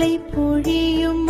அருளை பொழியும்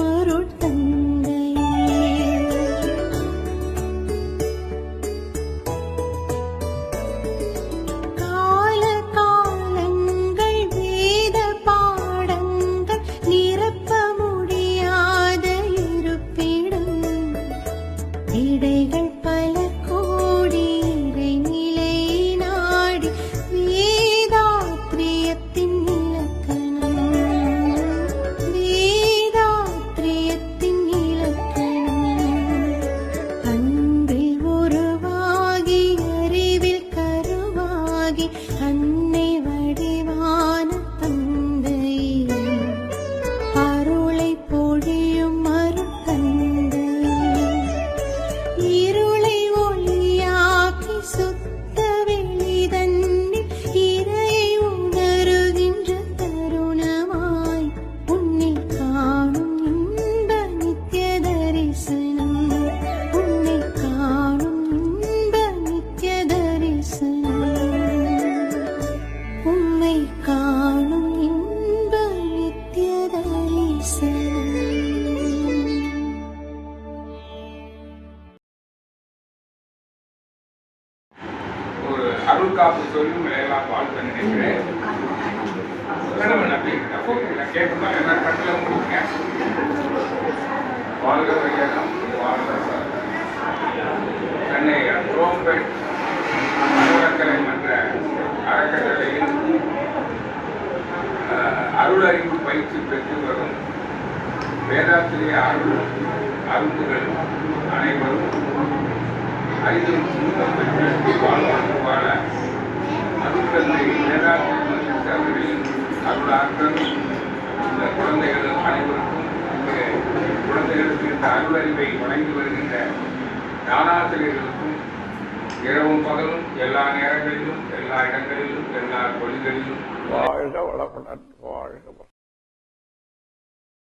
அருள் காப்பு சொல்லி எல்லாம் வாழ்த்து நினைக்கிறேன். கேட்குமா என்ன கட்டில முடியுங்க. வாழ்க வையகம் வாழ்க சென்னை குரோம்பேட் அலுவலக்கலை மன்ற அறக்கட்டளையில் அருள் அறிவு பயிற்சி பெற்று வரும் வேதாத்திரிய அருந்துகள் அனைவரும் அறிவும் சுத்தம் பெற்று வாழ அருள்தந்தை வேதாத்திரிய அவர்களின் அருளாற்றல் இந்த குழந்தைகள் அனைவருக்கும் குழந்தைகளுக்கு இந்த அருள் அறிவை வழங்கி வருகின்ற ஞானாசிரியர்களுக்கும் இரவும் பகலும் எல்லா நேரங்களிலும் எல்லா இடங்களிலும் எல்லா தொழில்களிலும் வாழ்க வளமுடன் வாழ்க